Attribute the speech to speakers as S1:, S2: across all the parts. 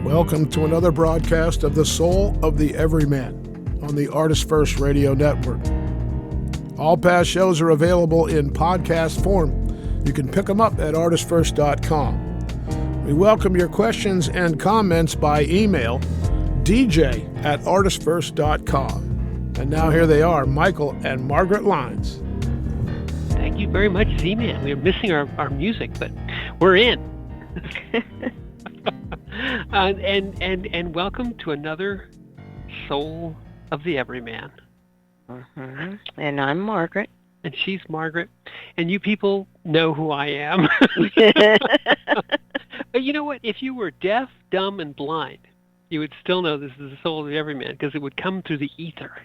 S1: Welcome to another broadcast of The Soul of the Everyman on the ArtistFirst Radio Network. All past shows are available in podcast form. You can pick them up at ArtistFirst.com. We welcome your questions and comments by email, dj@artistfirst.com. And now here they are, Michael and Margaret Lines.
S2: Thank you very much, Z-Man. We were missing our music, but we're in. And welcome to another Soul of the Everyman.
S3: Mm-hmm. And I'm Margaret.
S2: And she's Margaret. And you people know who I am. But you know what? If you were deaf, dumb, and blind, you would still know this is the Soul of the Everyman because it would come through the ether.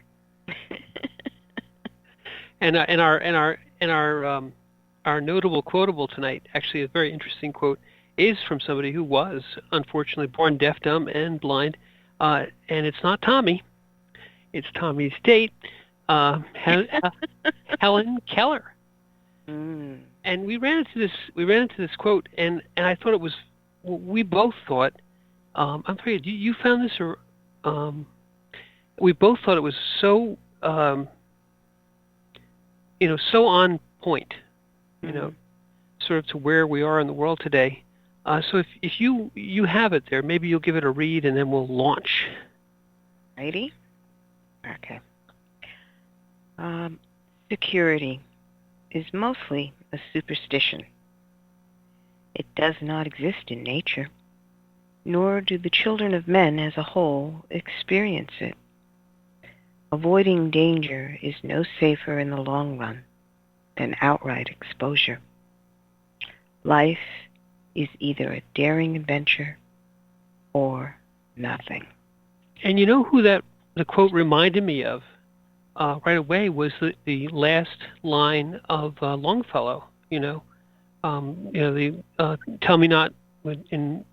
S2: And our notable quotable tonight, actually a very interesting quote, is from somebody who was unfortunately born deaf, dumb, and blind, and it's not Tommy. It's Tommy's date, Helen Keller.
S3: Mm.
S2: And we ran into this quote, and I thought it was. We both thought. I'm sorry. You found this, or we both thought it was so. So on point. Sort of to where we are in the world today. So if you have it there, maybe you'll give it a read, and then we'll launch.
S3: Righty? Okay. Security is mostly a superstition. It does not exist in nature, nor do the children of men as a whole experience it. Avoiding danger is no safer in the long run than outright exposure. Life is either a daring adventure or nothing. And
S2: you know who the quote reminded me of right away was the last line of Longfellow. Tell me not in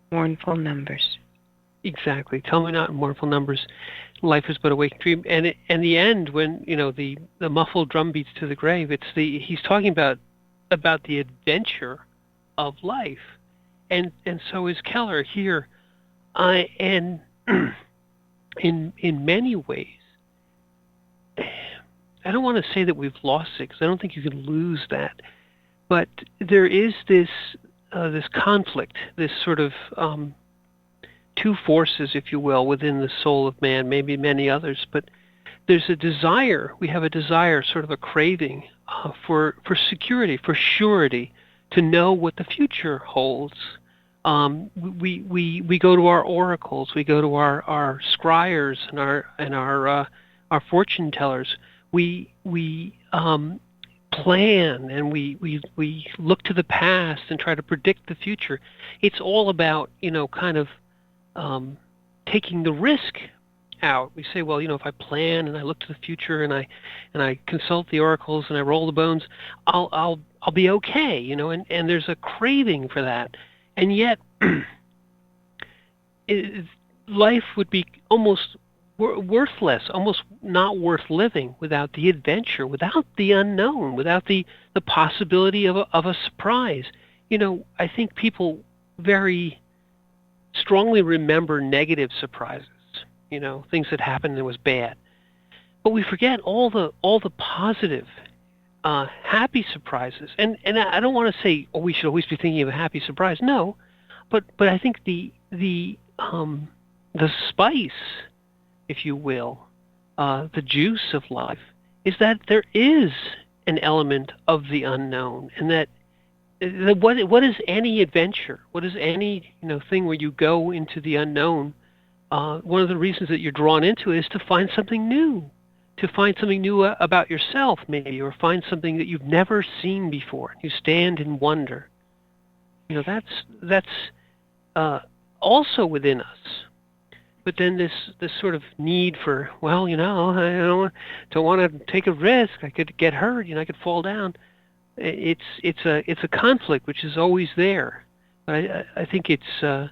S3: mournful numbers.
S2: Exactly. Tell me not in mournful numbers. Life is but a waking dream. And the end, when the muffled drum beats to the grave, he's talking about the adventure of life, and so is Keller here, and in many ways, I don't want to say that we've lost it because I don't think you can lose that, but there is this conflict, this sort of two forces, if you will, within the soul of man, maybe many others, but there's a desire. We have a desire, sort of a craving for security, for surety, to know what the future holds. We go to our oracles, we go to our scryers and our fortune tellers. We plan and we look to the past and try to predict the future. It's all about kind of taking the risk out. We say, well, if I plan and I look to the future and I consult the oracles and I roll the bones, I'll be okay, and there's a craving for that. And yet life would be almost worthless, almost not worth living without the adventure, without the unknown, without the possibility of a surprise. I think people very strongly remember negative surprises. Things that happened that was bad. But we forget all the positive, happy surprises. And I don't want to say, we should always be thinking of a happy surprise. No, but I think the spice, if you will, the juice of life, is that there is an element of the unknown, and that what is any adventure? What is any thing where you go into the unknown? One of the reasons that you're drawn into it is to find something new, about yourself maybe, or find something that you've never seen before. You stand in wonder. That's also within us. But then this sort of need for, I don't want to take a risk. I could get hurt. I could fall down. It's a conflict which is always there. But I think it's.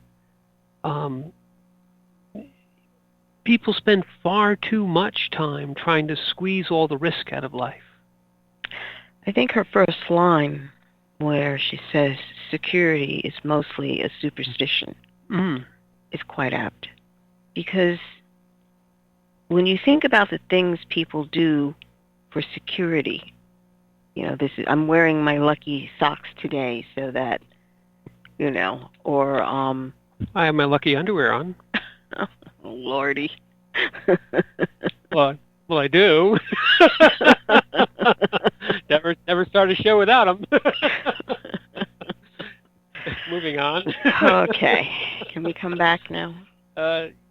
S2: People spend far too much time trying to squeeze all the risk out of life.
S3: I think her first line, where she says security is mostly a superstition.
S2: Mm.
S3: is quite apt. Because when you think about the things people do for security, I'm wearing my lucky socks today so that, or
S2: I have my lucky underwear on.
S3: oh, Lordy.
S2: Well, I do. Never start a show without them. Moving on.
S3: Okay. Can we come back now?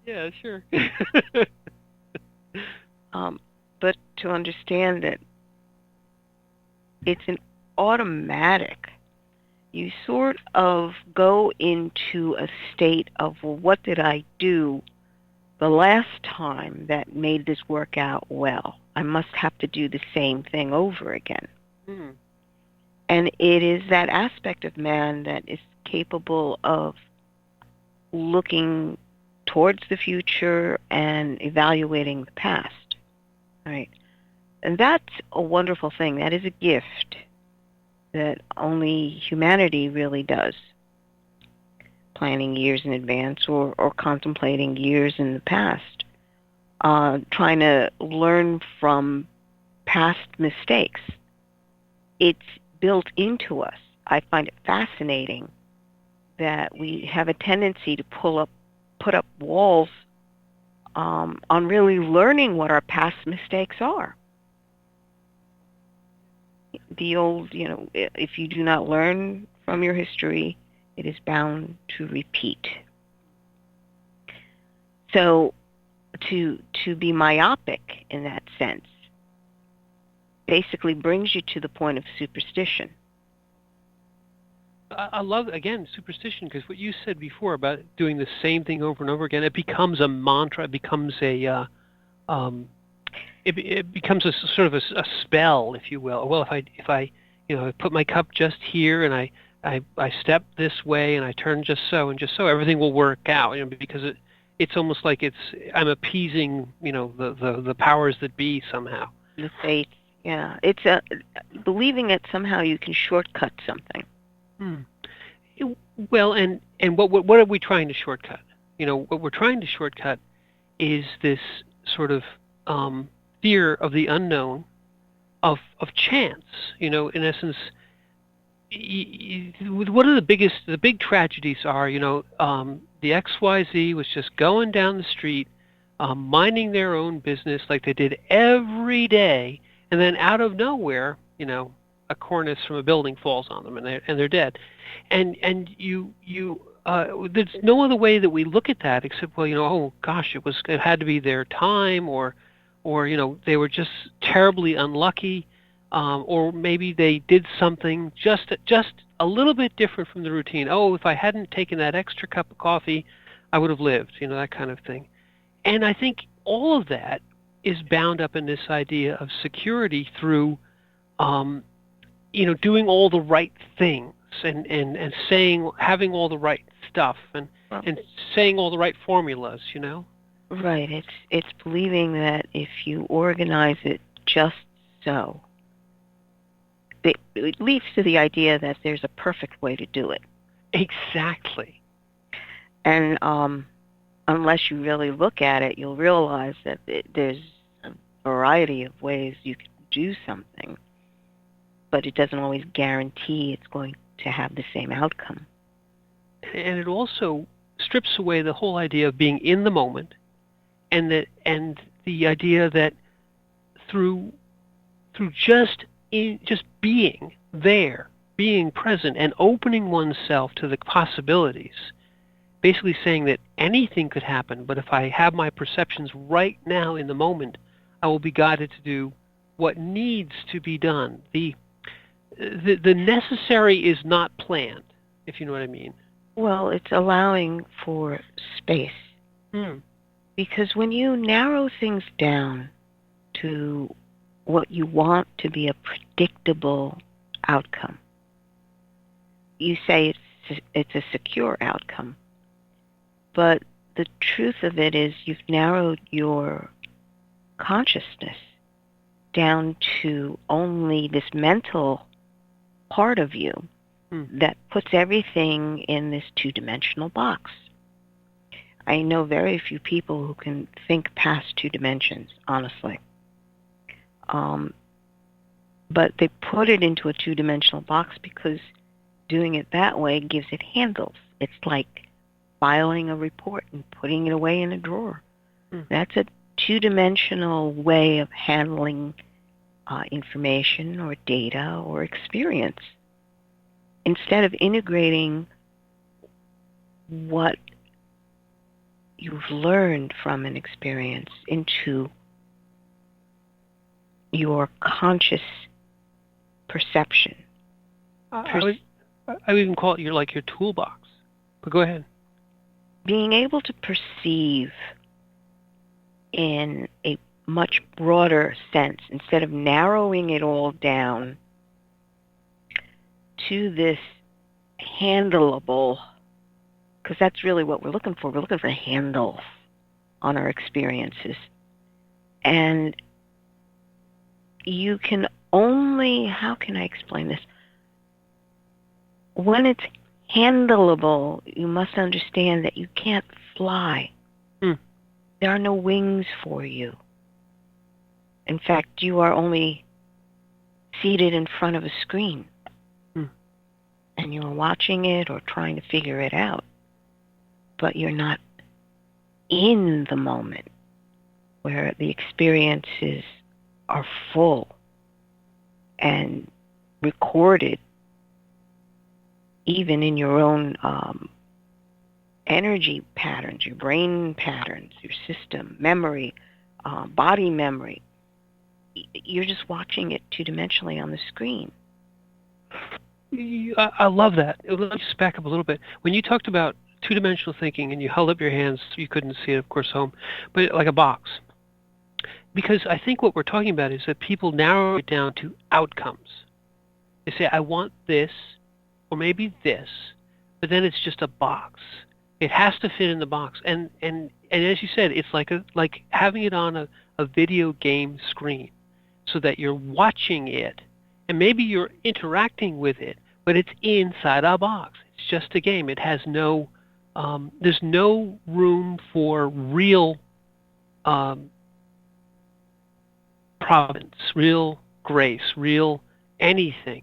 S2: Yeah, sure.
S3: But to understand that it's an automatic. You sort of go into a state of, well, what did I do the last time that made this work out well? I must have to do the same thing over again.
S2: Hmm.
S3: And it is that aspect of man that is capable of looking towards the future and evaluating the past, right? And that's a wonderful thing. That is a gift that only humanity really does. Planning years in advance or contemplating years in the past. Trying to learn from past mistakes. It's built into us. I find it fascinating that we have a tendency to put up walls on really learning what our past mistakes are. The old, if you do not learn from your history, it is bound to repeat. So to be myopic in that sense basically brings you to the point of superstition.
S2: I love, again, superstition, because what you said before about doing the same thing over and over again, it becomes a mantra. It becomes a it becomes a sort of a spell, if you will. Well, if I put my cup just here and I step this way and I turn just so and just so, everything will work out. Because it's almost like I'm appeasing the powers that be somehow.
S3: The faith, yeah, it's believing that somehow you can shortcut something.
S2: Well, and what are we trying to shortcut? What we're trying to shortcut is this sort of fear of the unknown, of chance. In essence, one of the big tragedies are, the XYZ was just going down the street, minding their own business like they did every day, and then out of nowhere, a cornice from a building falls on them, and they're dead. And there's no other way that we look at that except, well, oh gosh, it had to be their time, or they were just terribly unlucky, or maybe they did something just a little bit different from the routine. Oh, if I hadn't taken that extra cup of coffee, I would have lived, that kind of thing. And I think all of that is bound up in this idea of security through doing all the right things and saying, having all the right stuff and saying all the right formulas,
S3: Right. It's believing that if you organize it just so, it leads to the idea that there's a perfect way to do it.
S2: Exactly.
S3: And unless you really look at it, you'll realize that there's a variety of ways you can do something, but it doesn't always guarantee it's going to have the same outcome.
S2: And it also strips away the whole idea of being in the moment, and the idea that through just being there, being present, and opening oneself to the possibilities, basically saying that anything could happen, but if I have my perceptions right now in the moment, I will be guided to do what needs to be done. The necessary is not planned, if you know what I mean.
S3: Well, it's allowing for space. Because when you narrow things down to what you want to be a predictable outcome, you say it's a secure outcome. But the truth of it is you've narrowed your consciousness down to only this mental part of you that puts everything in this two-dimensional box. I know very few people who can think past 2 dimensions, honestly. But they put it into a 2-dimensional box because doing it that way gives it handles. It's like filing a report and putting it away in a drawer. That's a 2-dimensional way of handling information or data or experience. Instead of integrating what you've learned from an experience into your conscious perception.
S2: I would even call it your toolbox. But go ahead.
S3: Being able to perceive in a much broader sense, instead of narrowing it all down to this handleable, because that's really what we're looking for. We're looking for handles on our experiences. And you can only, how can I explain this? When it's handleable, you must understand that you can't fly. There are no wings for you. In fact, you are only seated in front of a screen. And you're watching it or trying to figure it out. But you're not in the moment where the experiences are full and recorded even in your own energy patterns, your brain patterns, your system, memory, body memory. You're just watching it 2-dimensionally on the screen.
S2: I love that. Let's just back up a little bit. When you talked about 2-dimensional thinking and you held up your hands, you couldn't see it, of course, home, but like a box. Because I think what we're talking about is that people narrow it down to outcomes. They say, I want this, or maybe this, but then it's just a box. It has to fit in the box. And as you said, it's like having it on a video game screen so that you're watching it, and maybe you're interacting with it, but it's inside a box. It's just a game. It has no, there's no room for real providence, real grace, real anything.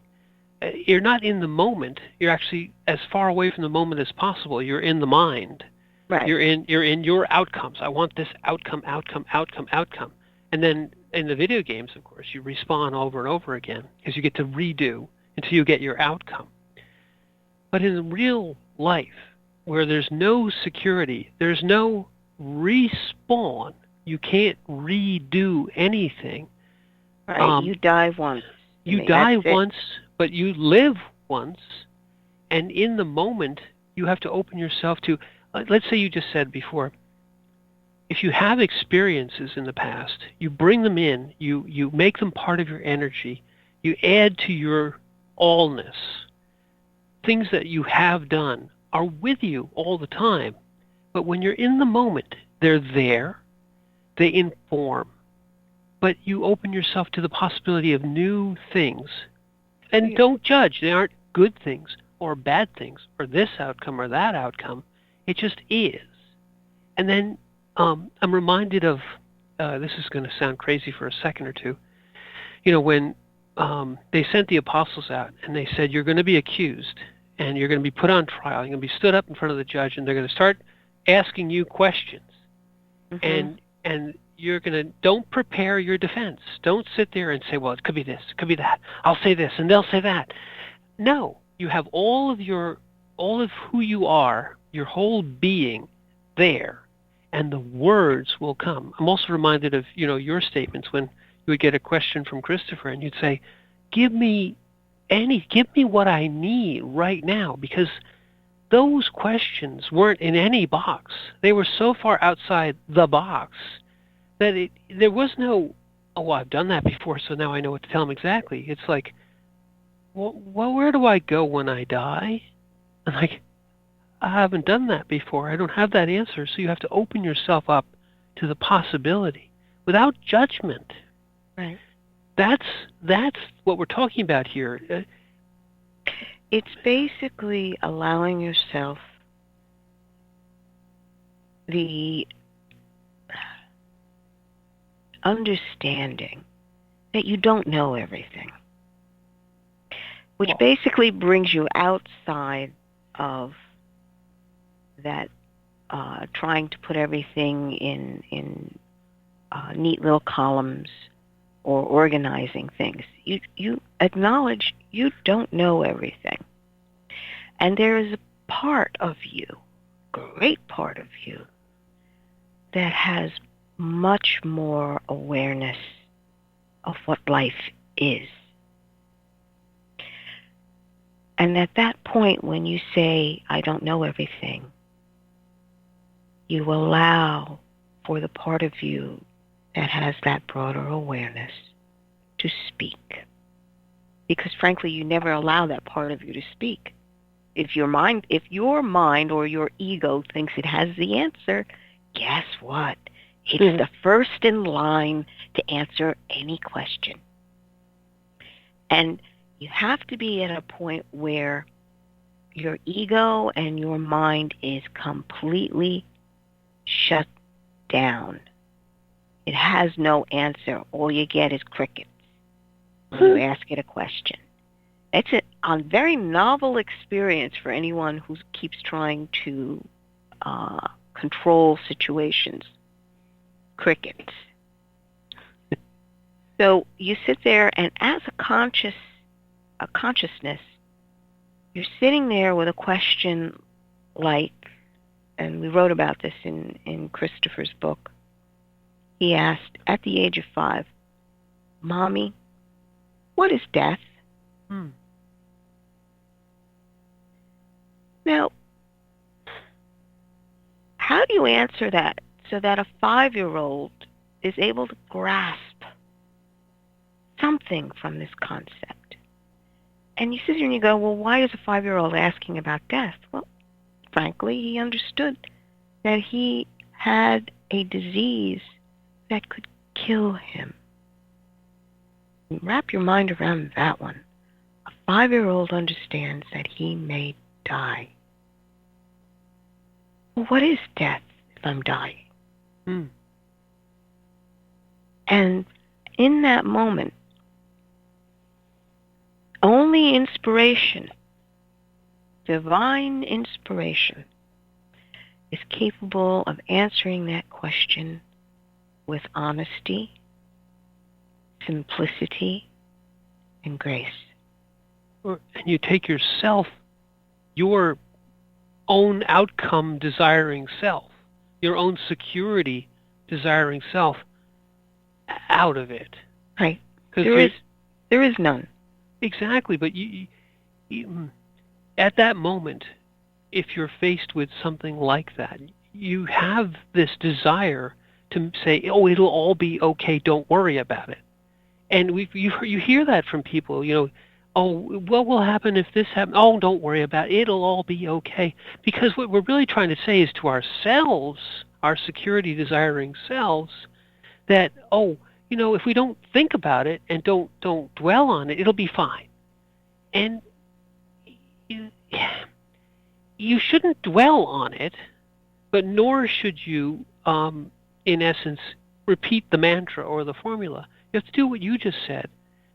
S2: You're not in the moment. You're actually as far away from the moment as possible. You're in the mind.
S3: Right.
S2: You're in your outcomes. I want this outcome. And then in the video games, of course, you respawn over and over again because you get to redo until you get your outcome. But in real life, where there's no security, there's no respawn, you can't redo anything.
S3: Right. You die once.
S2: You die once, but you live once. And in the moment, you have to open yourself to, let's say you just said before, if you have experiences in the past, you bring them in, you make them part of your energy, you add to your allness. Things that you have done are with you all the time. But when you're in the moment, they're there, they inform, but you open yourself to the possibility of new things. And don't judge. They aren't good things or bad things or this outcome or that outcome. It just is. And then I'm reminded of, this is going to sound crazy for a second or two, when they sent the apostles out and they said, you're going to be accused and you're going to be put on trial. You're going to be stood up in front of the judge and they're going to start asking you questions. And you're going to, don't prepare your defense. Don't sit there and say, well, it could be this, it could be that. I'll say this and they'll say that. No, you have all of who you are, your whole being there, and the words will come. I'm also reminded of, your statements when you would get a question from Christopher and you'd say, give me what I need right now, because those questions weren't in any box. They were so far outside the box that there was no, oh, I've done that before, so now I know what to tell them exactly. It's like, well, where do I go when I die? And I haven't done that before. I don't have that answer. So you have to open yourself up to the possibility without judgment.
S3: Right.
S2: That's what we're talking about here.
S3: It's basically allowing yourself the understanding that you don't know everything, which basically brings you outside of that trying to put everything in neat little columns or organizing things. You acknowledge you don't know everything. And there is a part of you, great part of you, that has much more awareness of what life is. And at that point, when you say, I don't know everything, you allow for the part of you that has that broader awareness to speak. Because frankly, you never allow that part of you to speak. If your mind or your ego thinks it has the answer, guess what? It's the first in line to answer any question. And you have to be at a point where your ego and your mind is completely shut down. It has no answer. All you get is crickets when you ask it a question. It's a very novel experience for anyone who keeps trying to control situations. Crickets. So you sit there, and as a consciousness, you're sitting there with a question like, and we wrote about this in Christopher's book. He asked, at the age of 5, Mommy, what is death? Now, how do you answer that so that a 5-year-old is able to grasp something from this concept? And you sit here and you go, well, why is a 5-year-old asking about death? Well, frankly, he understood that he had a disease that could kill him. Wrap your mind around that one. A 5-year-old understands that he may die. Well, what is death if I'm dying? And in that moment, only inspiration, divine inspiration, is capable of answering that question with honesty, simplicity, and grace.
S2: And you take yourself, your own outcome desiring self, your own security desiring self, out of it.
S3: Right. There is none.
S2: Exactly, but you at that moment, if you're faced with something like that, you have this desire to say, oh, it'll all be okay, don't worry about it. And you hear that from people, oh, what will happen if this happens? Oh, don't worry about it, it'll all be okay. Because what we're really trying to say is to ourselves, our security desiring selves, that, if we don't think about it and don't dwell on it, it'll be fine. And you shouldn't dwell on it, but nor should you, in essence, repeat the mantra or the formula. You have to do what you just said.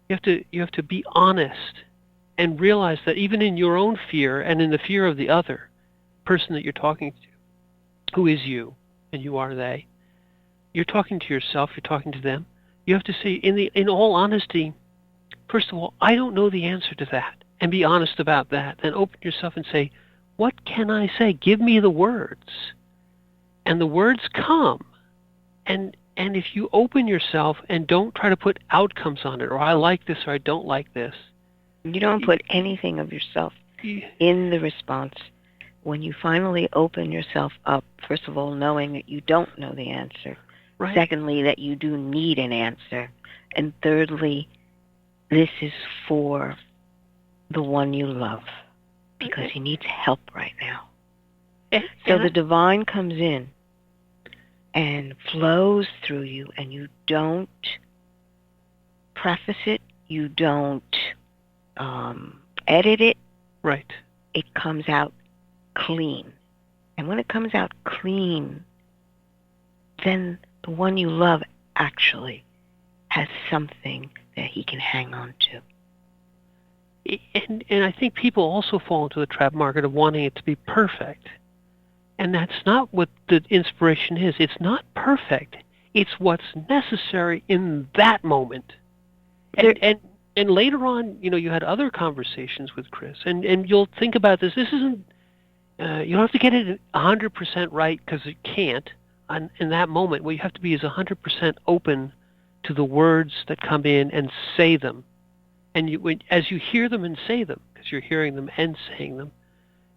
S2: You have to be honest and realize that even in your own fear and in the fear of the other person that you're talking to, who is you and you are they, you're talking to yourself, you're talking to them. You have to say, in all honesty, first of all, I don't know the answer to that, and be honest about that. Then open yourself and say, what can I say? Give me the words. And the words come. And if you open yourself and don't try to put outcomes on it, or I like this or I don't like this.
S3: You don't put anything of yourself in the response. When you finally open yourself up, first of all, knowing that you don't know the answer. Right. Secondly, that you do need an answer. And thirdly, this is for the one you love, because he needs help right now. So the divine comes in and flows through you, and you don't preface it, you don't edit it.
S2: Right.
S3: It comes out clean. And when it comes out clean, then the one you love actually has something that he can hang on to.
S2: And I think people also fall into the trap market of wanting it to be perfect. And that's not what the inspiration is. It's not perfect. It's what's necessary in that moment. And later on, you had other conversations with Chris, and you'll think about this. This isn't, you don't have to get it 100% right, because it can't in that moment. What you have to be is 100% open to the words that come in and say them. And as you hear them and say them, because you're hearing them and saying them,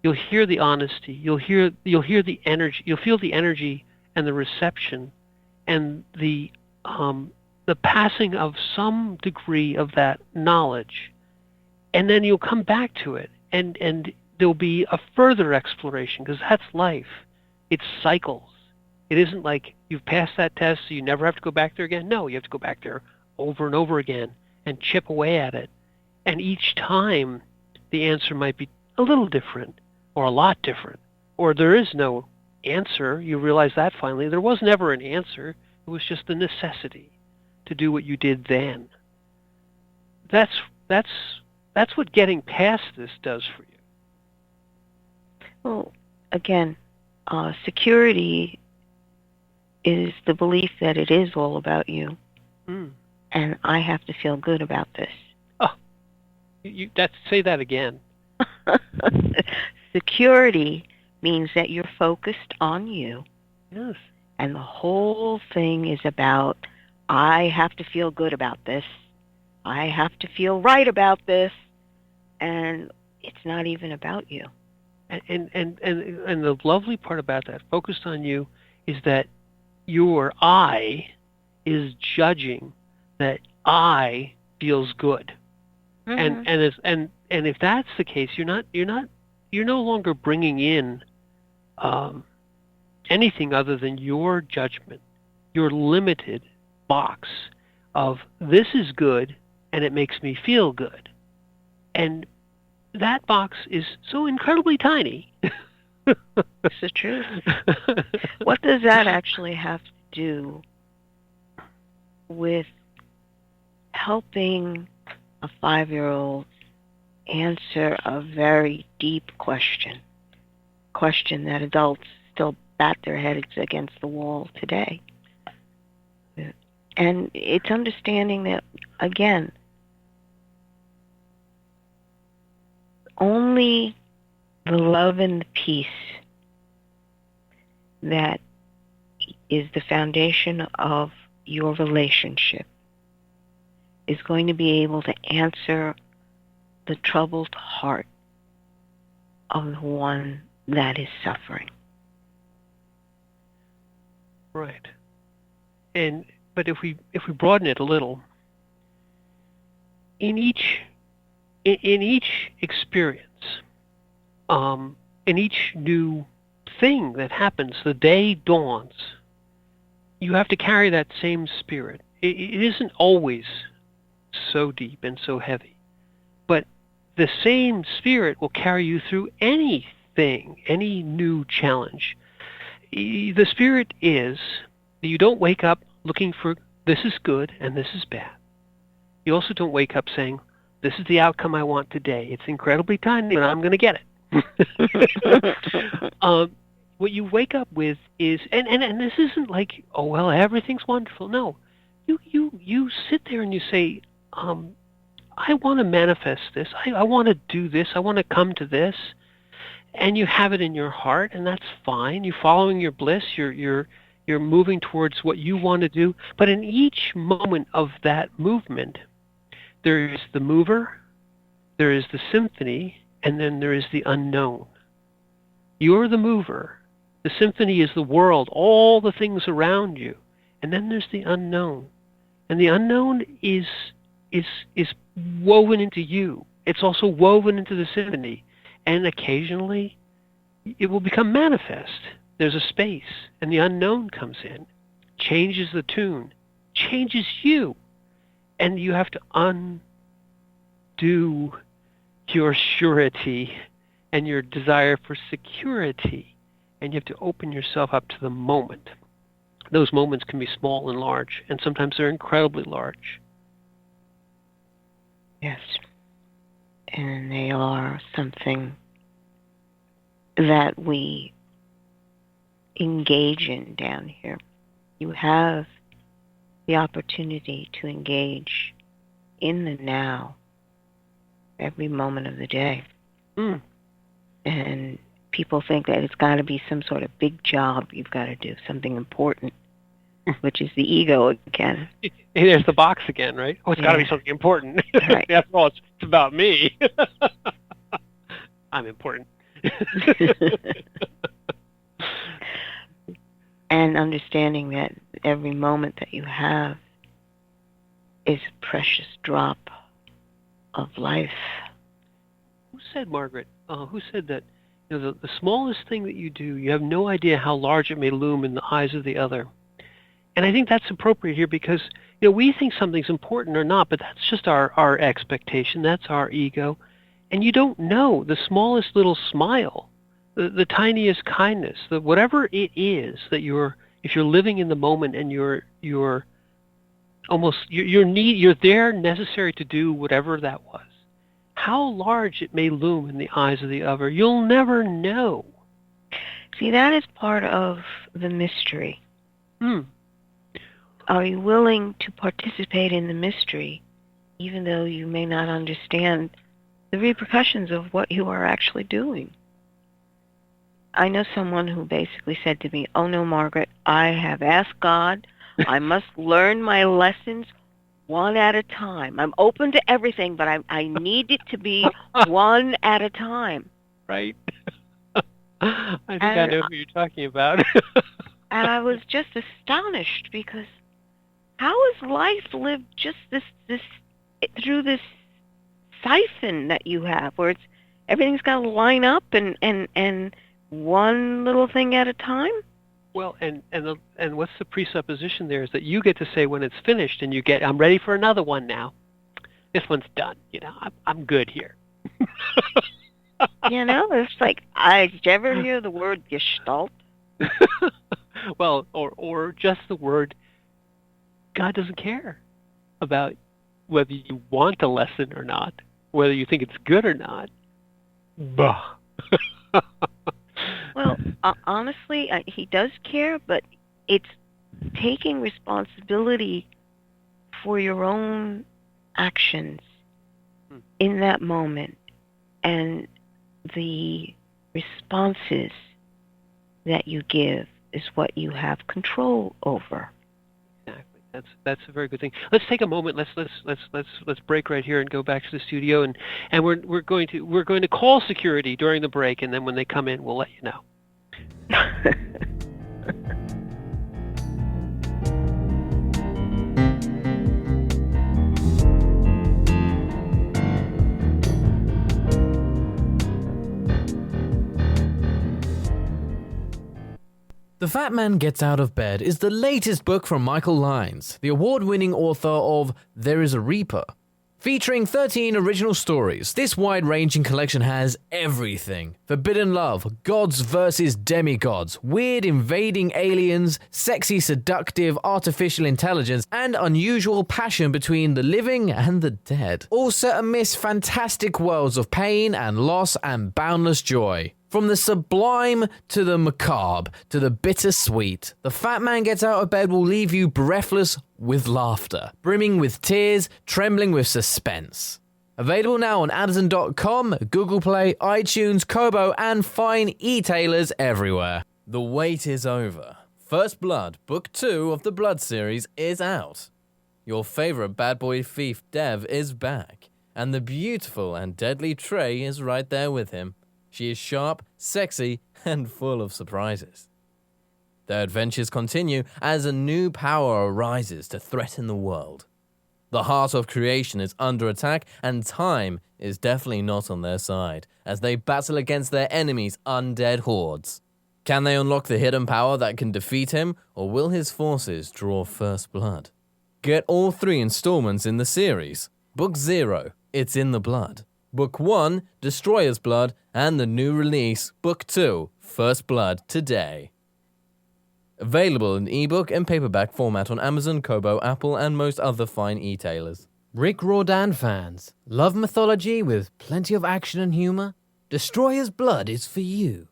S2: you'll hear the honesty. You'll hear the energy. You'll feel the energy and the reception, and the passing of some degree of that knowledge, and then you'll come back to it, and there'll be a further exploration, because that's life. It cycles. It isn't like you've passed that test, so you never have to go back there again. No, you have to go back there over and over again and chip away at it. And each time, the answer might be a little different, or a lot different, or there is no answer. You realize that finally. There was never an answer. It was just the necessity to do what you did then. That's what getting past this does for you.
S3: Well, again, security is the belief that it is all about you, and I have to feel good about this.
S2: Oh, say that again.
S3: Security means that you're focused on you.
S2: Yes.
S3: And the whole thing is about, I have to feel good about this. I have to feel right about this. And it's not even about you.
S2: And the lovely part about that, focused on you, is that your I is judging that I feels good. Mm-hmm. And if that's the case, you're no longer bringing in anything other than your judgment, your limited box of, this is good and it makes me feel good. And that box is so incredibly tiny.
S3: It's the truth. What does that actually have to do with helping a 5-year-old answer a very deep question that adults still bat their heads against the wall today? And it's understanding that, again, only the love and the peace that is the foundation of your relationship is going to be able to answer the troubled heart of the one that is suffering.
S2: Right. But if we broaden it a little, in each experience, in each new thing that happens, the day dawns, you have to carry that same spirit. It isn't always so deep and so heavy, but the same spirit will carry you through anything, any new challenge. The spirit is that you don't wake up looking for, this is good and this is bad. You also don't wake up saying, this is the outcome I want today. It's incredibly tiny, but I'm going to get it. What you wake up with is, and this isn't like, oh, well, everything's wonderful. No. You sit there and you say, I want to manifest this. I want to do this. I want to come to this. And you have it in your heart, and that's fine. You're following your bliss. You're moving towards what you want to do. But in each moment of that movement, there is the mover, there is the symphony, and then there is the unknown. You're the mover. The symphony is the world, all the things around you. And then there's the unknown. And the unknown is woven into you. It's also woven into the symphony. And occasionally, it will become manifest. There's a space, and the unknown comes in, changes the tune, changes you. And you have to undo your surety and your desire for security. And you have to open yourself up to the moment. those moments can be small and large, and sometimes they're incredibly large.
S3: Yes. And they are something that we engage in down here. You have the opportunity to engage in the now every moment of the day.
S2: Mm.
S3: And people think that it's got to be some sort of big job you've got to do, something important, which is the ego again.
S2: There's the box again, right? Oh, it's got to be something important.
S3: Right.
S2: After all, it's about me. I'm important.
S3: And understanding that every moment that you have is a precious drop of life.
S2: Who said, Margaret? Who said that? The smallest thing that you do, you have no idea how large it may loom in the eyes of the other. And I think that's appropriate here because we think something's important or not, but that's just our expectation. That's our ego, and you don't know the smallest little smile, the tiniest kindness, whatever it is that if you're living in the moment and you're there necessary to do whatever that was. How large it may loom in the eyes of the other, you'll never know.
S3: See, that is part of the mystery.
S2: Hmm.
S3: Are you willing to participate in the mystery, even though you may not understand the repercussions of what you are actually doing? I know someone who basically said to me, "Oh no, Margaret, I have asked God, I must learn my lessons one at a time. I'm open to everything, but I need it to be one at a time."
S2: Right. I think I know who you're talking about.
S3: And I was just astonished because how is life lived just this through this siphon that you have, where everything's got to line up and one little thing at a time?
S2: Well, and what's the presupposition there is that you get to say when it's finished, and I'm ready for another one now. This one's done. I'm good here.
S3: It's like, did you ever hear the word gestalt?
S2: Well, or just the word, God doesn't care about whether you want a lesson or not, whether you think it's good or not. Bah.
S3: Well, honestly, he does care, but it's taking responsibility for your own actions in that moment and the responses that you give is what you have control over.
S2: Exactly. That's a very good thing. Let's take a moment. Let's break right here and go back to the studio, and we're going to call security during the break, and then when they come in, we'll let you know.
S4: The Fat Man Gets Out of Bed is the latest book from Michael Lyons, the award-winning author of There is a Reaper. Featuring 13 original stories, this wide-ranging collection has everything. Forbidden love, gods versus demigods, weird invading aliens, sexy seductive artificial intelligence, and unusual passion between the living and the dead. All set amidst fantastic worlds of pain and loss and boundless joy. From the sublime to the macabre to the bittersweet, The Fat Man Gets Out of Bed will leave you breathless with laughter, brimming with tears, trembling with suspense. Available now on Amazon.com, Google Play, iTunes, Kobo, and fine e-tailers everywhere. The wait is over. First Blood, Book 2 of the Blood series is out. Your favorite bad boy thief, Dev, is back, and the beautiful and deadly Trey is right there with him. She is sharp, sexy, and full of surprises. Their adventures continue as a new power arises to threaten the world. The heart of creation is under attack, and time is definitely not on their side, as they battle against their enemies' undead hordes. Can they unlock the hidden power that can defeat him, or will his forces draw first blood? Get all 3 installments in the series. Book 0, It's in the Blood. Book 1, Destroyer's Blood, and the new release, Book 2, First Blood, today. Available in ebook and paperback format on Amazon, Kobo, Apple, and most other fine e-tailers. Rick Riordan fans, love mythology with plenty of action and humor? Destroyer's Blood is for you.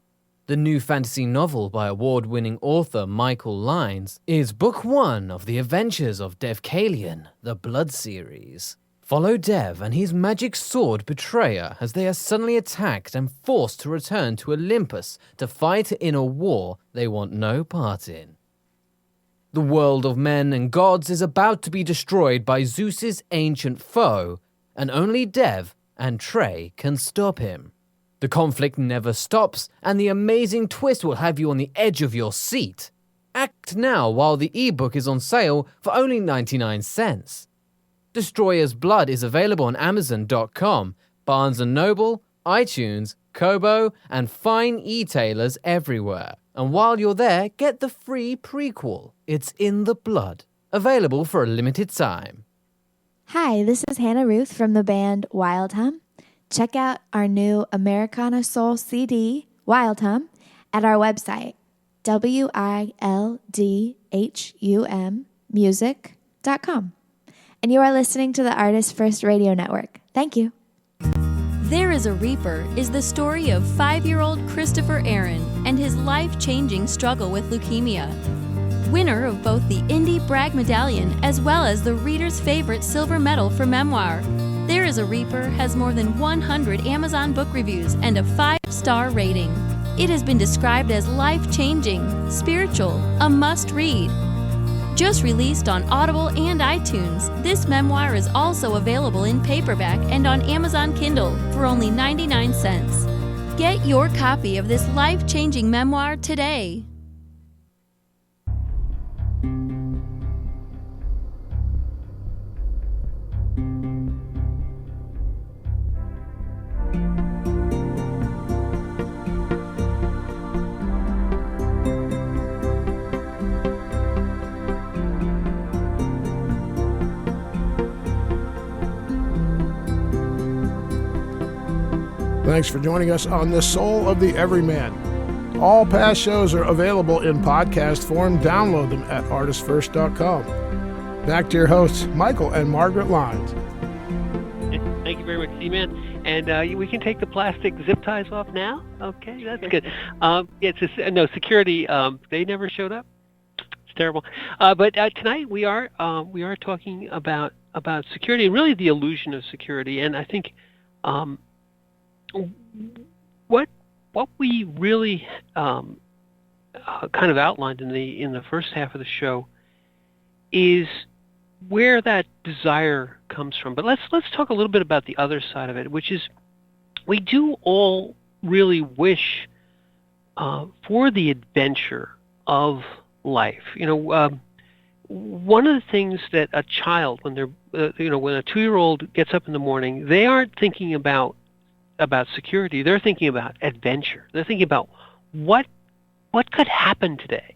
S4: The new fantasy novel by award-winning author Michael Lynes is book 1 of the adventures of Dev Kalian, the Blood series. Follow Dev and his magic sword Betrayer as they are suddenly attacked and forced to return to Olympus to fight in a war they want no part in. The world of men and gods is about to be destroyed by Zeus's ancient foe, and only Dev and Trey can stop him. The conflict never stops, and the amazing twist will have you on the edge of your seat. Act now while the ebook is on sale for only 99 cents. Destroyer's Blood is available on Amazon.com, Barnes & Noble, iTunes, Kobo, and fine e-tailers everywhere. And while you're there, get the free prequel, It's in the Blood, available for a limited time.
S5: Hi, this is Hannah Ruth from the band Wild Hum. Check out our new Americana Soul CD, Wild Hum, at our website, wildhummusic.com. And you are listening to the ArtistFirst Radio Network. Thank you.
S6: There is a Reaper is the story of 5-year-old Christopher Aaron and his life-changing struggle with leukemia. Winner of both the Indie Bragg Medallion as well as the reader's favorite silver medal for memoir, There is a Reaper has more than 100 Amazon book reviews and a 5-star rating. It has been described as life-changing, spiritual, a must-read. Just released on Audible and iTunes, this memoir is also available in paperback and on Amazon Kindle for only 99 cents. Get your copy of this life-changing memoir today.
S1: Thanks for joining us on The Soul of the Everyman. All past shows are available in podcast form. Download them at ArtistFirst.com. Back to your hosts, Michael and Margaret Lynes.
S2: Thank you very much, C-Man. And we can take the plastic zip ties off now? Okay, that's good. No, security, they never showed up. It's terrible. But tonight we are talking about security and really the illusion of security. And I think what we really kind of outlined in the first half of the show is where that desire comes from. But let's talk a little bit about the other side of it, which is we do all really wish for the adventure of life. One of the things that a child, when they're when a 2-year-old gets up in the morning, they aren't thinking about security. They're thinking about adventure. They're thinking about what could happen today.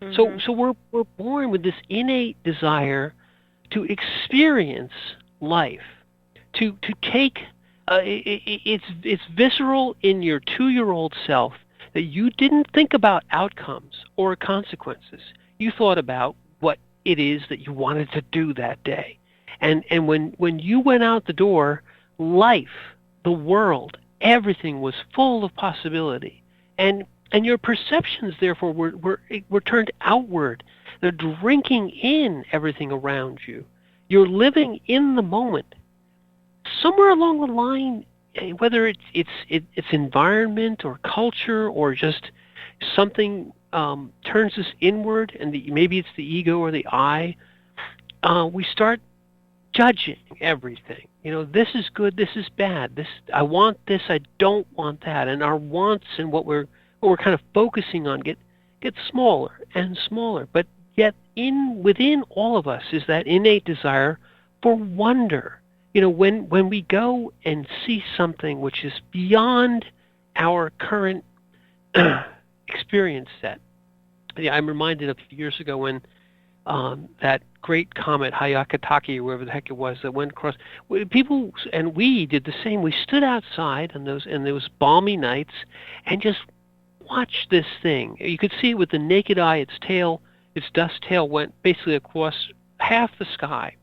S2: Mm-hmm. So we're born with this innate desire to experience life, to take it's visceral in your 2-year-old self that you didn't think about outcomes or consequences. You thought about what it is that you wanted to do that day. And when you went out the door, life, the world, everything was full of possibility. And your perceptions, therefore, were turned outward. They're drinking in everything around you. You're living in the moment. Somewhere along the line, whether it's environment or culture or just something turns us inward, and maybe it's the ego or the I, we start judging everything. This is good, this is bad. This, I want this, I don't want that. And our wants and what we're kind of focusing on get smaller and smaller. But yet within all of us is that innate desire for wonder. When we go and see something which is beyond our current experience set. Yeah, I'm reminded of a few years ago when that great comet Hyakutake, or wherever the heck it was, that went across. People and we did the same. We stood outside on those balmy nights and just watch this thing. You could see it with the naked eye. Its dust tail went basically across half the sky,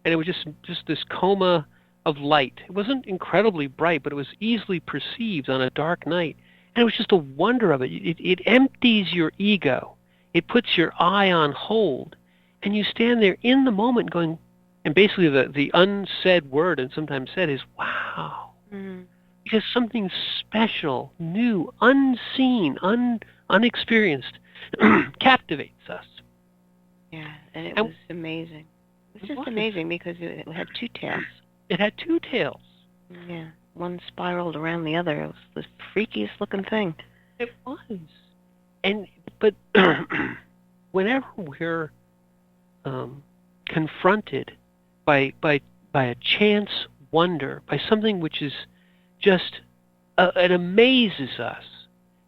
S2: and it was just this coma of light. It wasn't incredibly bright, but it was easily perceived on a dark night. And it was just a wonder of it. It empties your ego. It puts your eye on hold, and you stand there in the moment going, and basically the unsaid word and sometimes said is, wow.
S3: Mm.
S2: Because something special, new, unseen, unexperienced captivates us.
S3: Yeah, and it
S2: And-
S3: was amazing. It was
S2: It
S3: just
S2: was.
S3: amazing because it had two tails.
S2: It had two tails.
S3: Yeah, one spiraled around the other. It was the freakiest looking thing.
S2: It was. But whenever we're confronted by a chance wonder, by something which is just it amazes us.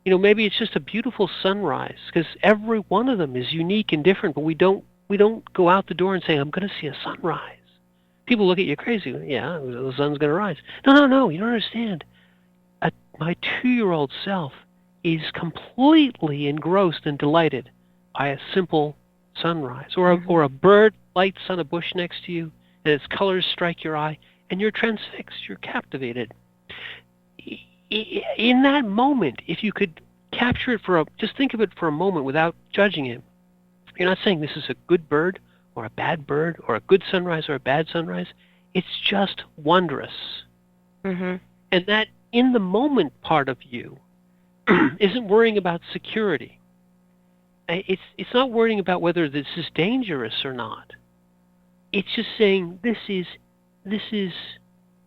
S2: Maybe it's just a beautiful sunrise, because every one of them is unique and different. But we don't go out the door and say, "I'm going to see a sunrise." People look at you crazy. Yeah, the sun's going to rise. No, you don't understand. My 2-year-old self is completely engrossed and delighted by a simple sunrise, or a bird lights on a bush next to you, and its colors strike your eye, and you're transfixed. You're captivated. In that moment, if you could capture it just think of it for a moment without judging it. You're not saying this is a good bird or a bad bird or a good sunrise or a bad sunrise. It's just wondrous.
S3: Mm-hmm.
S2: And that in the moment part of you isn't worrying about security. It's not worrying about whether this is dangerous or not. It's just saying this is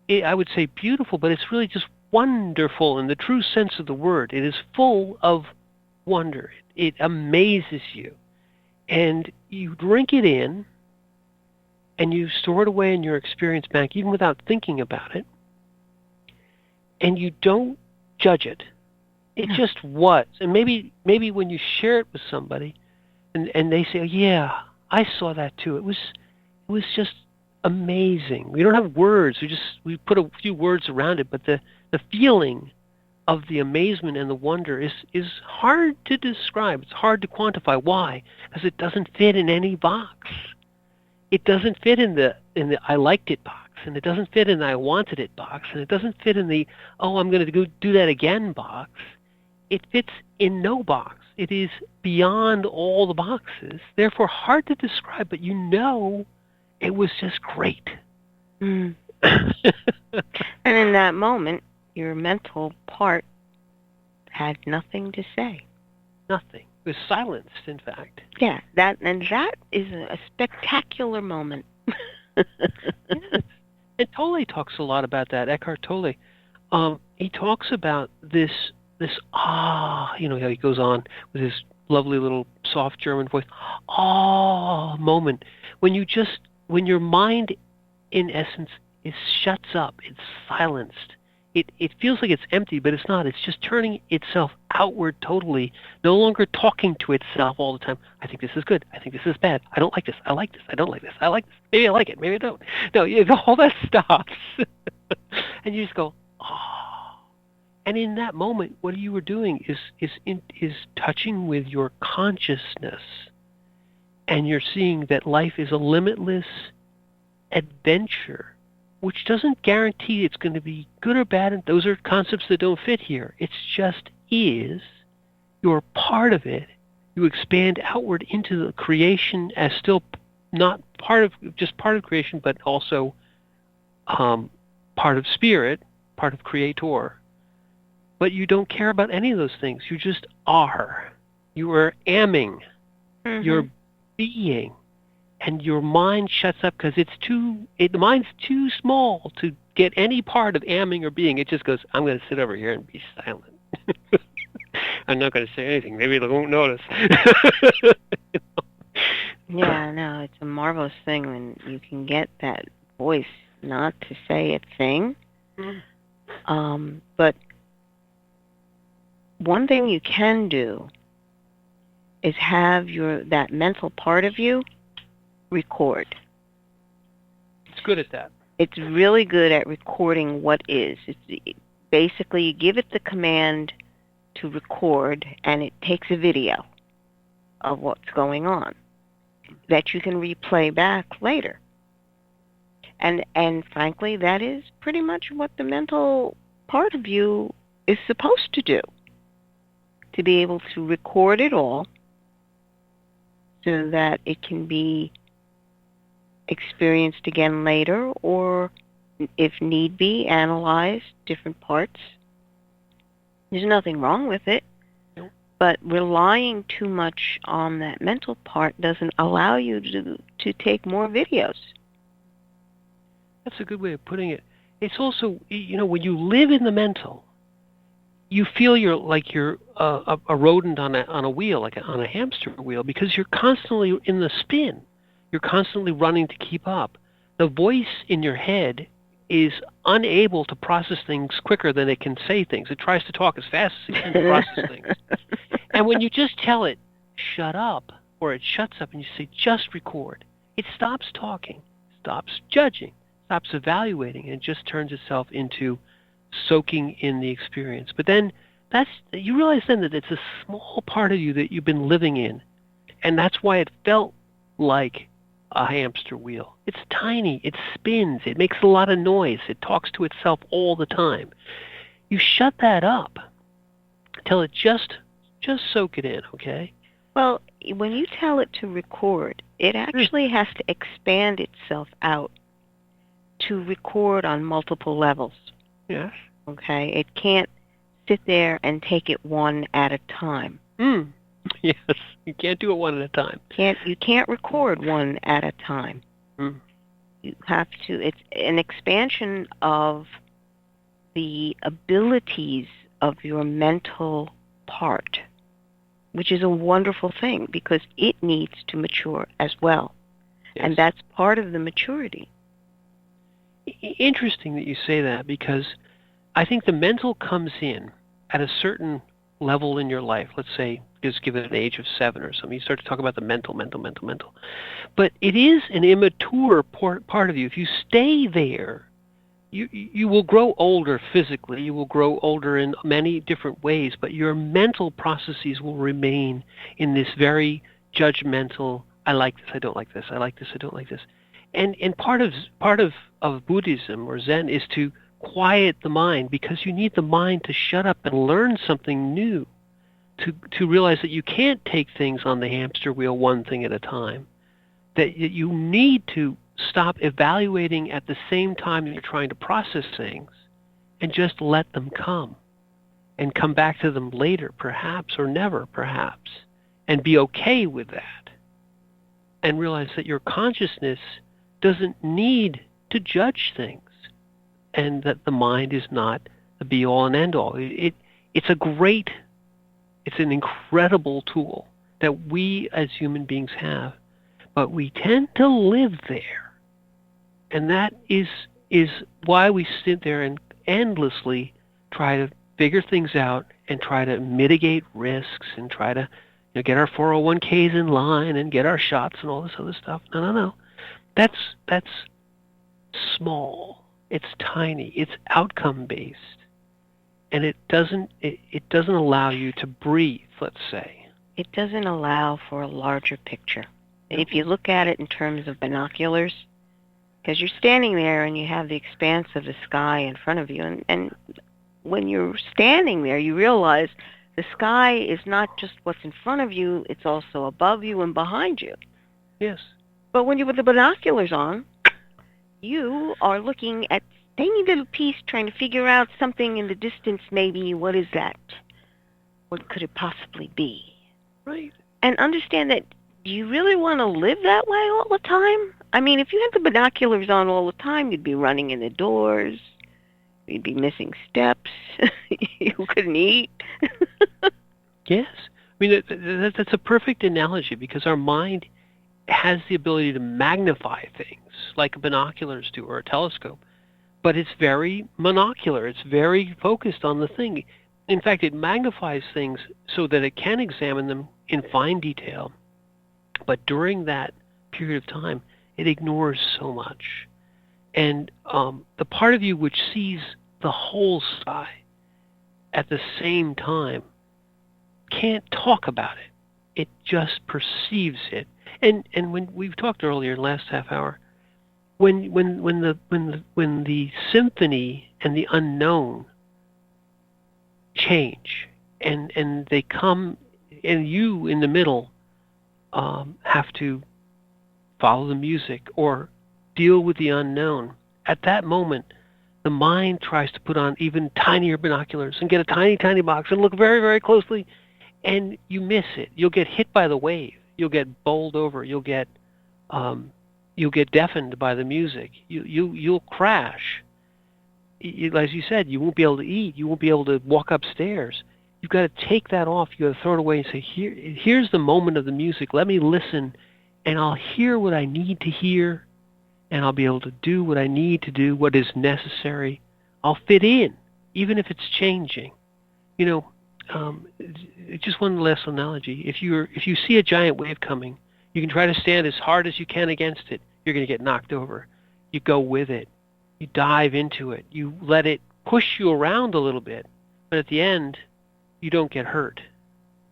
S2: I would say beautiful, but it's really just wonderful in the true sense of the word. It is full of wonder. It amazes you. And you drink it in, and you store it away in your experience bank, even without thinking about it. And you don't judge it. It just was. And maybe when you share it with somebody, and they say, oh, yeah, I saw that too. It was just amazing. We don't have words. We put a few words around it, but the feeling of the amazement and the wonder is hard to describe. It's hard to quantify. Why? Because it doesn't fit in any box. It doesn't fit in the I liked it box, and it doesn't fit in the I wanted it box, and it doesn't fit in the I'm going to go do that again box. It fits in no box. It is beyond all the boxes. Therefore, hard to describe, but it was just great.
S3: Mm. And in that moment, your mental part had nothing to say.
S2: Nothing. It was silenced, in fact.
S3: Yeah, that is a spectacular moment.
S2: Yes. And Tolle talks a lot about that. Eckhart Tolle. He talks about this how he goes on with his lovely little soft German voice, moment when your mind, in essence, shuts up. It's silenced. It feels like it's empty, but it's not. It's just turning itself outward totally, no longer talking to itself all the time. I think this is good. I think this is bad. I don't like this. I like this. I don't like this. I like this. Maybe I like it. Maybe I don't. No, all that stops. And you just go, And in that moment, what you were doing is touching with your consciousness. And you're seeing that life is a limitless adventure, which doesn't guarantee it's going to be good or bad, and those are concepts that don't fit here. It's just is. You're part of it. You expand outward into the creation as still not part of creation, but also part of spirit, part of creator. But you don't care about any of those things. You just are. You are amming.
S3: Mm-hmm.
S2: You're being. And your mind shuts up because the mind's too small to get any part of amming or being. It just goes, I'm going to sit over here and be silent. I'm not going to say anything. Maybe they won't notice.
S3: Yeah, no, it's a marvelous thing when you can get that voice not to say a thing. But one thing you can do is have that mental part of you record.
S2: It's good at that.
S3: It's really good at recording what is. Basically, you give it the command to record, and it takes a video of what's going on that you can replay back later. And frankly, that is pretty much what the mental part of you is supposed to do, to be able to record it all so that it can be experienced again later, or if need be, analyzed, different parts. There's nothing wrong with it, but relying too much on that mental part doesn't allow you to take more videos.
S2: That's a good way of putting it. It's also, when you live in the mental, you feel you're a rodent on a wheel, like on a hamster wheel, because you're constantly in the spin. You're constantly running to keep up. The voice in your head is unable to process things quicker than it can say things. It tries to talk as fast as it can to process things. And when you just tell it, shut up, or it shuts up and you say, just record, it stops talking, stops judging, stops evaluating, and just turns itself into soaking in the experience. But then you realize then that it's a small part of you that you've been living in, and that's why it felt like a hamster wheel. It's tiny, it spins, it makes a lot of noise, it talks to itself all the time. You shut that up, tell it just soak it in, okay?
S3: Well, when you tell it to record, it actually has to expand itself out to record on multiple levels.
S2: Yes.
S3: Okay? It can't sit there and take it one at a time.
S2: Yes, you can't do it one at a time.
S3: You can't record one at a time. You have to. It's an expansion of the abilities of your mental part, which is a wonderful thing because it needs to mature as well.
S2: Yes.
S3: And that's part of the maturity.
S2: Interesting that you say that, because I think the mental comes in at a certain level in your life. Let's say, just give it an age of 7 or something. You start to talk about the mental. But it is an immature part of you. If you stay there, you will grow older physically. You will grow older in many different ways, but your mental processes will remain in this very judgmental, I like this, I don't like this, I like this, I don't like this. And part of Buddhism or Zen is to quiet the mind, because you need the mind to shut up and learn something new, to realize that you can't take things on the hamster wheel one thing at a time, that you need to stop evaluating at the same time that you're trying to process things, and just let them come, and come back to them later, perhaps, or never, perhaps, and be okay with that, and realize that your consciousness doesn't need to judge things, and that the mind is not the be-all and end-all. It's an incredible tool that we as human beings have, but we tend to live there. And that is why we sit there and endlessly try to figure things out and try to mitigate risks and try to get our 401ks in line and get our shots and all this other stuff. No. That's small. It's tiny. It's outcome based. And it doesn't allow you to breathe, let's say.
S3: It doesn't allow for a larger picture. If you look at it in terms of binoculars, because you're standing there and you have the expanse of the sky in front of you, and when you're standing there, you realize the sky is not just what's in front of you, it's also above you and behind you.
S2: Yes.
S3: But when you put the binoculars on, you are looking at a tiny little piece, trying to figure out something in the distance, maybe. What is that? What could it possibly be?
S2: Right.
S3: And understand that, do you really want to live that way all the time? I mean, if you had the binoculars on all the time, you'd be running in the doors, you'd be missing steps, you couldn't eat.
S2: Yes. I mean, that's a perfect analogy, because our mind has the ability to magnify things like binoculars do or a telescope, but it's very monocular. It's very focused on the thing. In fact, it magnifies things so that it can examine them in fine detail, but during that period of time, it ignores so much. And the part of you which sees the whole sky at the same time can't talk about it. It just perceives it. And when we've talked earlier in the last half hour, when the symphony and the unknown change, and they come, and you in the middle have to follow the music or deal with the unknown. At that moment, the mind tries to put on even tinier binoculars and get a tiny, tiny box and look very, very closely, and you miss it. You'll get hit by the wave. You'll get bowled over. You'll get deafened by the music. You'll crash. As you said, you won't be able to eat. You won't be able to walk upstairs. You've got to take that off. You've got to throw it away and say, here's the moment of the music. Let me listen, and I'll hear what I need to hear, and I'll be able to do what I need to do, what is necessary. I'll fit in, even if it's changing. Just one last analogy. If you see a giant wave coming, you can try to stand as hard as you can against it. You're going to get knocked over. You go with it. You dive into it. You let it push you around a little bit. But at the end, you don't get hurt.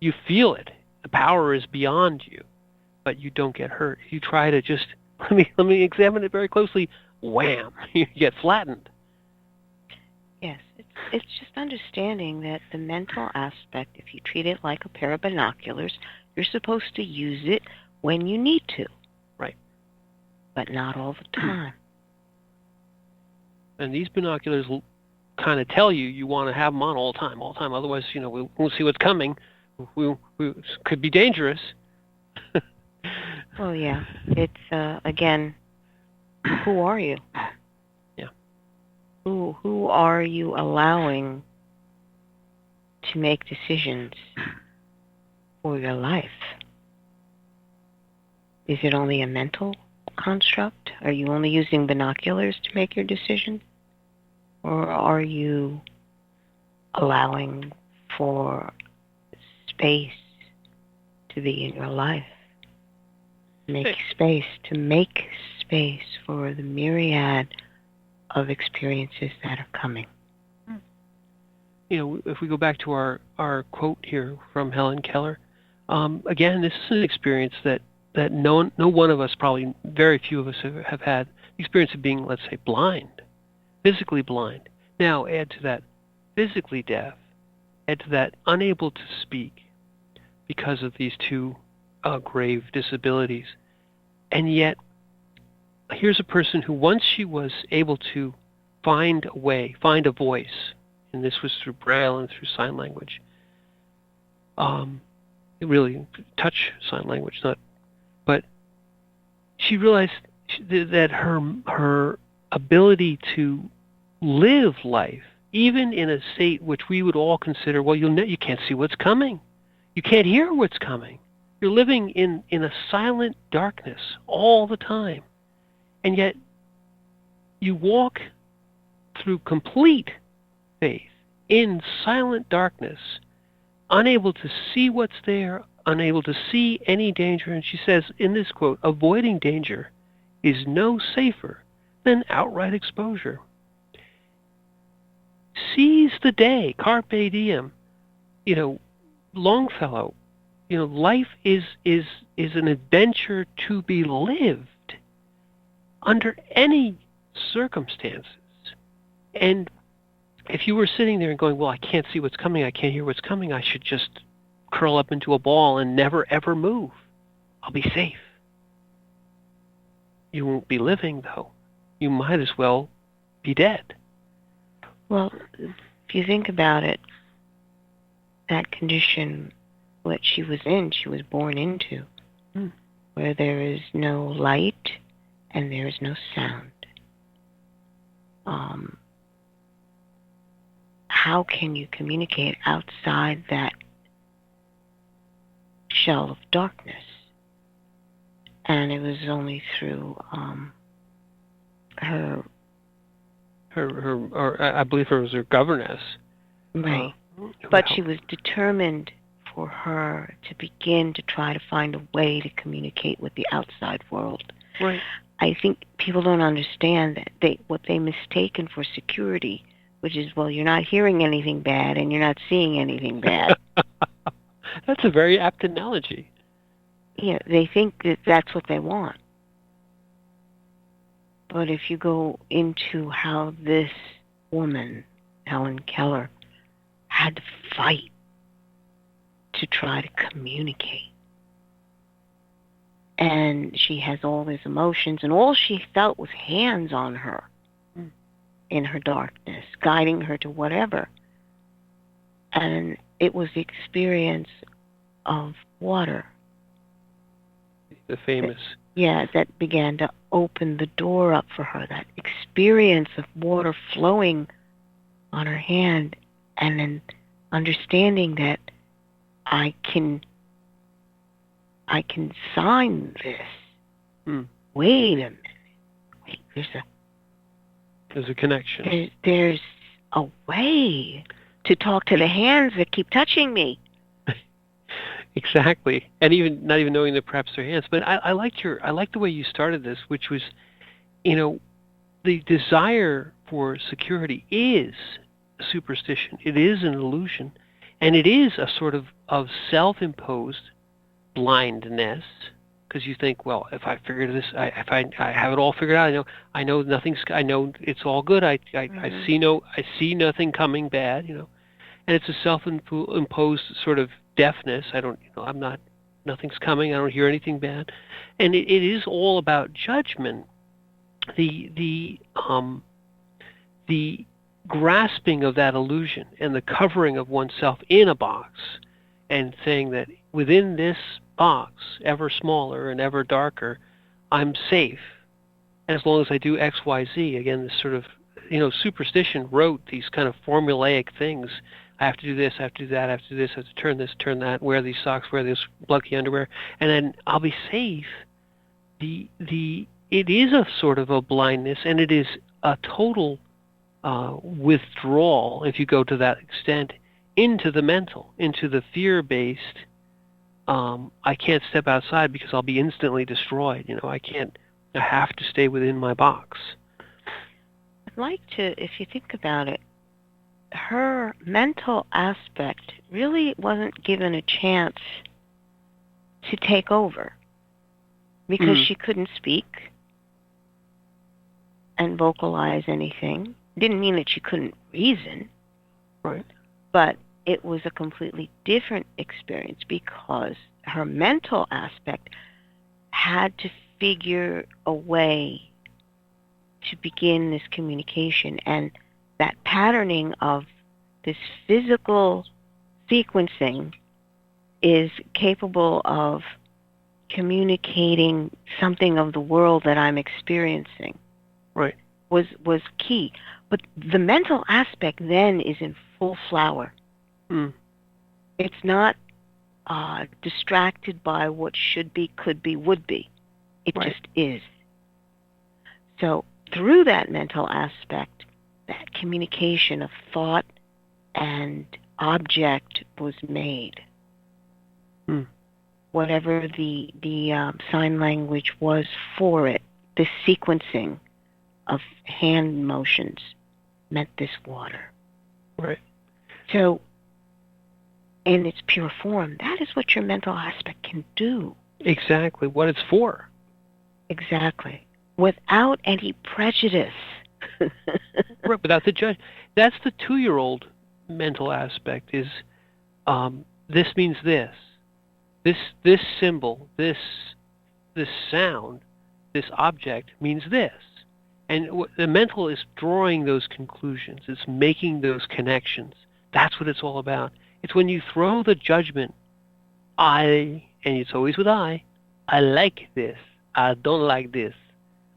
S2: You feel it. The power is beyond you, but you don't get hurt. If you try to just, let me examine it very closely, wham, you get flattened.
S3: Yes, it's just understanding that the mental aspect, if you treat it like a pair of binoculars, you're supposed to use it when you need to.
S2: Right.
S3: But not all the time.
S2: And these binoculars kind of tell you want to have them on all the time. Otherwise, we won't see what's coming. We could be dangerous.
S3: Well, yeah. It's, again, who are you?
S2: Yeah.
S3: Who are you allowing to make decisions for your life? Is it only a mental construct? Are you only using binoculars to make your decision? Or are you allowing for space to be in your life? Make space for the myriad of experiences that are coming.
S2: If we go back to our quote here from Helen Keller, again, this is an experience that no one of us, probably very few of us, have had the experience of being, let's say, blind, physically blind. Now add to that physically deaf, add to that unable to speak because of these two grave disabilities. And yet, here's a person who, once she was able to find a voice, and this was through Braille and through sign language, really touch sign language, but she realized that her ability to live life, even in a state which we would all consider, well, you can't see what's coming. You can't hear what's coming. You're living in a silent darkness all the time. And yet, you walk through complete faith in silent darkness, unable to see what's there, unable to see any danger. And she says in this quote, avoiding danger is no safer than outright exposure. Seize the day, carpe diem. Longfellow, life is an adventure to be lived under any circumstances. And if you were sitting there and going, well, I can't see what's coming, I can't hear what's coming, I should just curl up into a ball and never, ever move. I'll be safe. You won't be living, though. You might as well be dead.
S3: Well, if you think about it, that condition, what she was born into, where there is no light and there is no sound. How can you communicate outside that shell of darkness? And it was only through her,
S2: I believe it was her governess.
S3: Right. But she was determined for her to begin to try to find a way to communicate with the outside world.
S2: Right.
S3: I think people don't understand that what they mistaken for security, which is, well, you're not hearing anything bad and you're not seeing anything bad.
S2: That's a very apt analogy.
S3: Yeah, they think that that's what they want. But if you go into how this woman, Helen Keller, had to fight to try to communicate, and she has all these emotions, and all she felt was hands on her in her darkness, guiding her to whatever. And it was the experience of water.
S2: The famous.
S3: That began to open the door up for her, that experience of water flowing on her hand, and then understanding that I can sign this. Wait a minute. Wait,
S2: there's a connection.
S3: There's a way to talk to the hands that keep touching me.
S2: Exactly, and even not even knowing that perhaps they're hands. But I liked the way you started this, which was, the desire for security is a superstition. It is an illusion, and it is a sort of self-imposed blindness. Because you think, well, if I figure this, if I have it all figured out, I know nothing's, I know it's all good. I see nothing coming bad, and it's a self-imposed sort of deafness. Nothing's coming. I don't hear anything bad, and it is all about judgment. The grasping of that illusion and the covering of oneself in a box, and saying that within this box, ever smaller and ever darker, I'm safe as long as I do X, Y, Z. Again, this sort of, superstition wrote these kind of formulaic things. I have to do this, I have to do that, I have to do this, I have to turn this, turn that, wear these socks, wear this bulky underwear, and then I'll be safe. It is a sort of a blindness, and it is a total withdrawal, if you go to that extent, into the mental, into the fear-based, I can't step outside because I'll be instantly destroyed. I have to stay within my box.
S3: I'd like to, if you think about it, her mental aspect really wasn't given a chance to take over because she couldn't speak and vocalize anything. Didn't mean that she couldn't reason.
S2: Right.
S3: But it was a completely different experience because her mental aspect had to figure a way to begin this communication, and that patterning of this physical sequencing is capable of communicating something of the world that I'm experiencing.
S2: Right.
S3: Was key. But the mental aspect then is in full flower. It's not distracted by what should be, could be, would be. It just is. So through that mental aspect, that communication of thought and object was made. Whatever the sign language was for it, the sequencing of hand motions meant this water.
S2: Right.
S3: So in its pure form, that is what your mental aspect can do.
S2: Exactly what it's for.
S3: Exactly. Without any prejudice.
S2: Right, without the judge. That's the 2-year-old mental aspect is, this means this. This symbol, this sound, this object means this. And the mental is drawing those conclusions. It's making those connections. That's what it's all about. It's when you throw the judgment, and it's always with I like this, I don't like this,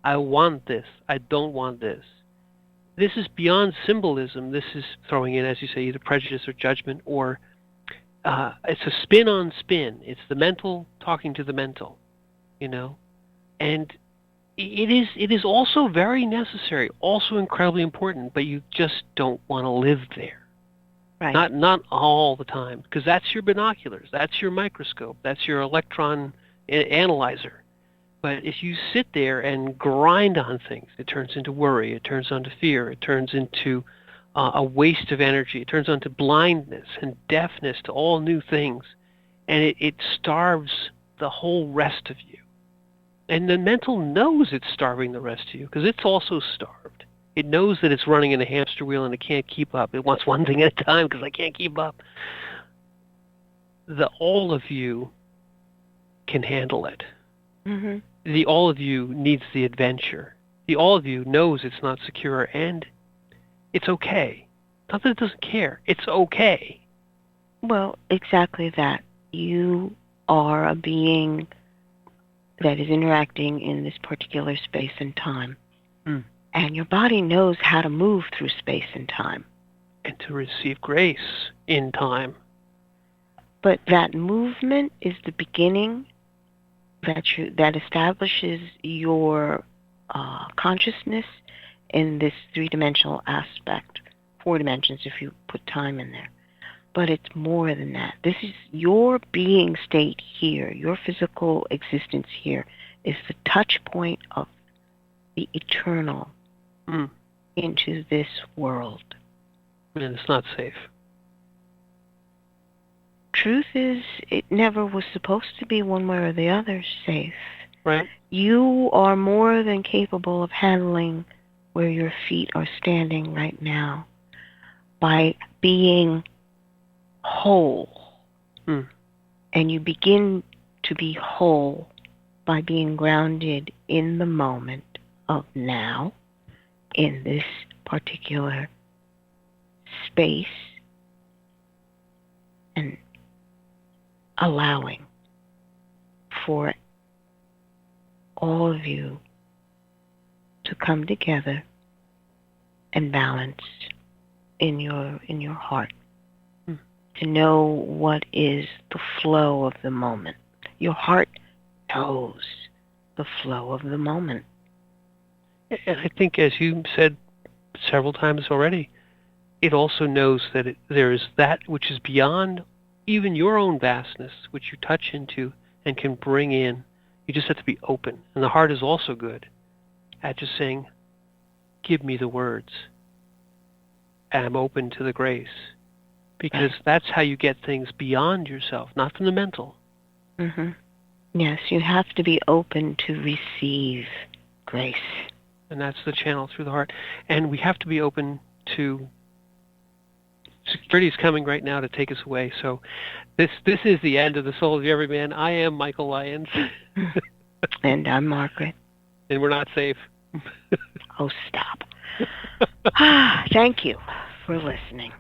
S2: I want this, I don't want this. This is beyond symbolism. This is throwing in, as you say, either prejudice or judgment, or it's a spin on spin. It's the mental talking to the mental, and it is also very necessary, also incredibly important, but you just don't want to live there.
S3: Right.
S2: Not all the time, because that's your binoculars, that's your microscope, that's your electron analyzer. But if you sit there and grind on things, it turns into worry, it turns into fear, it turns into a waste of energy, it turns into blindness and deafness to all new things. and it starves the whole rest of you. And the mental knows it's starving the rest of you because it's also starved. It knows that it's running in a hamster wheel and it can't keep up. It wants one thing at a time because I can't keep up. The all of you can handle it.
S3: Mm-hmm.
S2: The all of you needs the adventure. The all of you knows it's not secure and it's okay. Not that it doesn't care. It's okay.
S3: Well, exactly that. You are a being that is interacting in this particular space and time.
S2: Mm.
S3: And your body knows how to move through space and time.
S2: And to receive grace in time.
S3: But that movement is the beginning that establishes your consciousness in this three-dimensional aspect, 4 dimensions if you put time in there. But it's more than that. This is your being state here, your physical existence here is the touch point of the eternal into this world.
S2: And it's not safe.
S3: Truth is, it never was supposed to be one way or the other safe.
S2: Right.
S3: You are more than capable of handling where your feet are standing right now by being whole. And you begin to be whole by being grounded in the moment of now, in this particular space, and allowing for all of you to come together and balance in your heart, to know what is the flow of the moment. Your heart knows the flow of the moment.
S2: And I think, as you said several times already, it also knows that there is that which is beyond even your own vastness, which you touch into and can bring in. You just have to be open. And the heart is also good at just saying, give me the words. And I'm open to the grace. Because that's how you get things beyond yourself, not from the mental.
S3: Mm-hmm. Yes, you have to be open to receive grace.
S2: And that's the channel through the heart. And we have to be open to... Security is coming right now to take us away. So this is the end of The Soul of Everyman. I am Michael Lyons.
S3: And I'm Margaret.
S2: And we're not safe.
S3: Oh, stop. Thank you for listening.